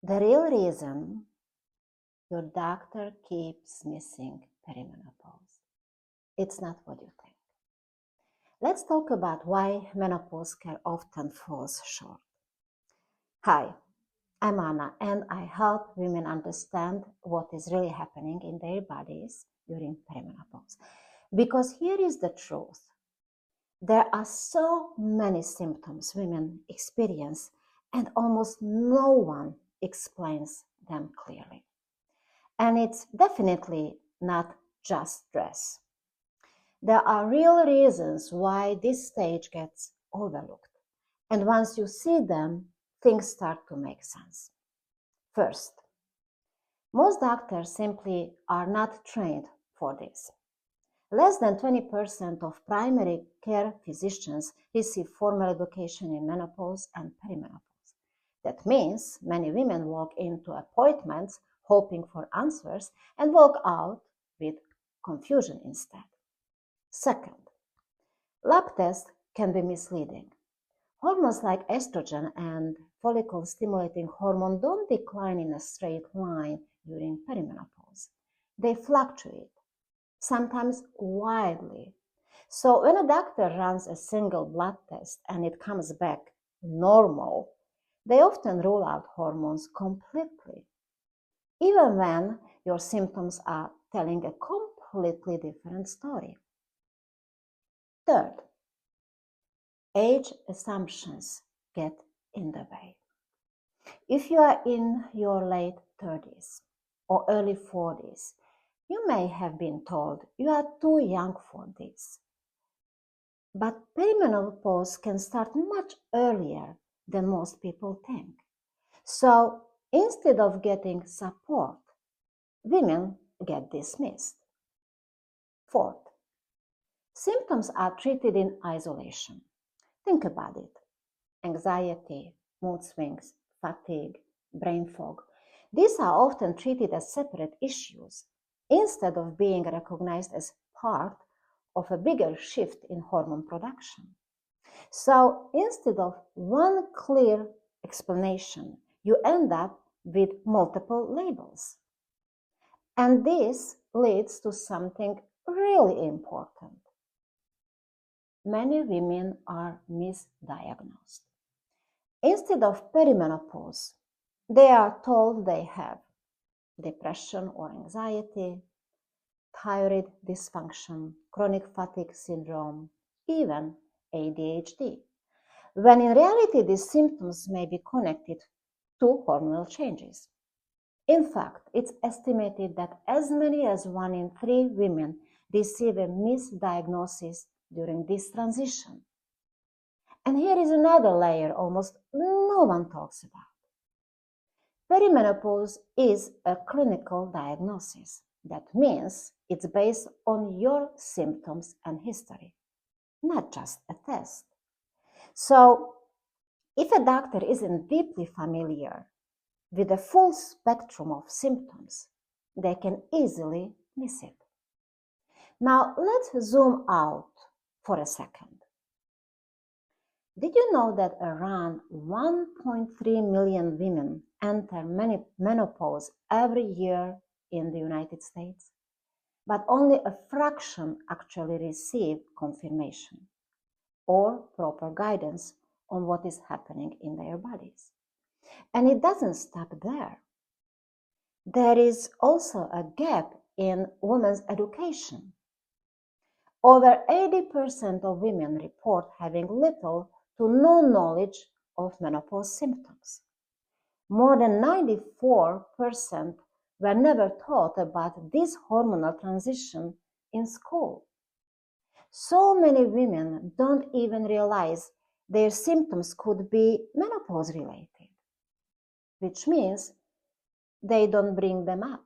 The real reason your doctor keeps missing perimenopause. It's not what you think. Let's talk about why menopause care often falls short. Hi, I'm Anna, and I help women understand what is really happening in their bodies during perimenopause. Because here is the truth. There are so many symptoms women experience, and almost no one explains them clearly. And it's definitely not just stress. There are real reasons why this stage gets overlooked. And once you see them, things start to make sense. First, most doctors simply are not trained for this. Less than 20% of primary care physicians receive formal education in menopause and perimenopause. That means many women walk into appointments hoping for answers and walk out with confusion instead. Second, lab tests can be misleading. Hormones like estrogen and follicle-stimulating hormone don't decline in a straight line during perimenopause. They fluctuate, sometimes wildly. So when a doctor runs a single blood test and it comes back normal, they often rule out hormones completely, even when your symptoms are telling a completely different story. Third, age assumptions get in the way. If you are in your late 30s or early 40s, you may have been told you are too young for this. But perimenopause can start much earlier than most people think. So instead of getting support, women get dismissed. Fourth, symptoms are treated in isolation. Think about it. Anxiety, mood swings, fatigue, brain fog. These are often treated as separate issues instead of being recognized as part of a bigger shift in hormone production. So instead of one clear explanation, you end up with multiple labels. And this leads to something really important. Many women are misdiagnosed. Instead of perimenopause, they are told they have depression or anxiety, thyroid dysfunction, chronic fatigue syndrome, even ADHD, when in reality these symptoms may be connected to hormonal changes. In fact, it's estimated that as many as 1 in 3 women receive a misdiagnosis during this transition. And here is another layer almost no one talks about. Perimenopause is a clinical diagnosis. That means it's based on your symptoms and history, not just a test. So, if a doctor isn't deeply familiar with the full spectrum of symptoms, they can easily miss it. Now, let's zoom out for a second. Did you know that around 1.3 million women enter menopause every year in the United States? But only a fraction actually receive confirmation or proper guidance on what is happening in their bodies. And it doesn't stop there. There is also a gap in women's education. Over 80% of women report having little to no knowledge of menopause symptoms. More than 94% were never taught about this hormonal transition in school. So many women don't even realize their symptoms could be menopause related, which means they don't bring them up,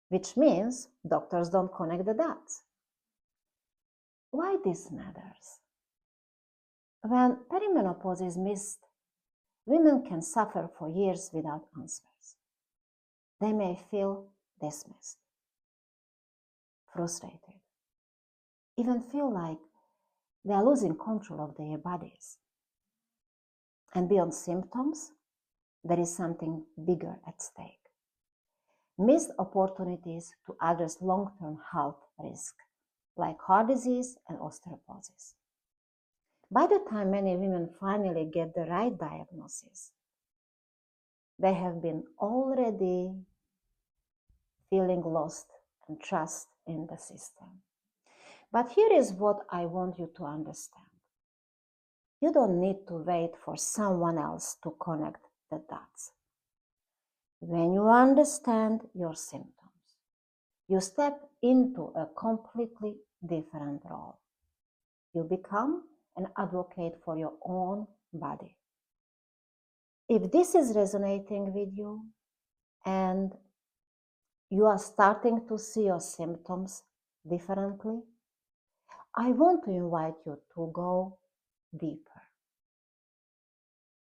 which means doctors don't connect the dots. Why this matters? When perimenopause is missed, women can suffer for years without answers. They may feel dismissed, frustrated, even feel like they are losing control of their bodies. And beyond symptoms, there is something bigger at stake. Missed opportunities to address long-term health risks, like heart disease and osteoporosis. By the time many women finally get the right diagnosis, they have been already feeling lost and trust in the system. But here is what I want you to understand. You don't need to wait for someone else to connect the dots. When you understand your symptoms, you step into a completely different role. You become an advocate for your own body. If this is resonating with you and you are starting to see your symptoms differently, I want to invite you to go deeper.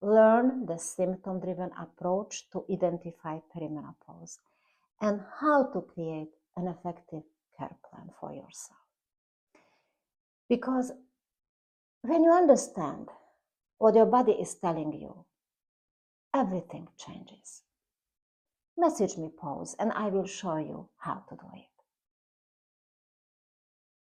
Learn the symptom-driven approach to identify perimenopause and how to create an effective care plan for yourself. Because when you understand what your body is telling you, everything changes. Message me pause and I will show you how to do it.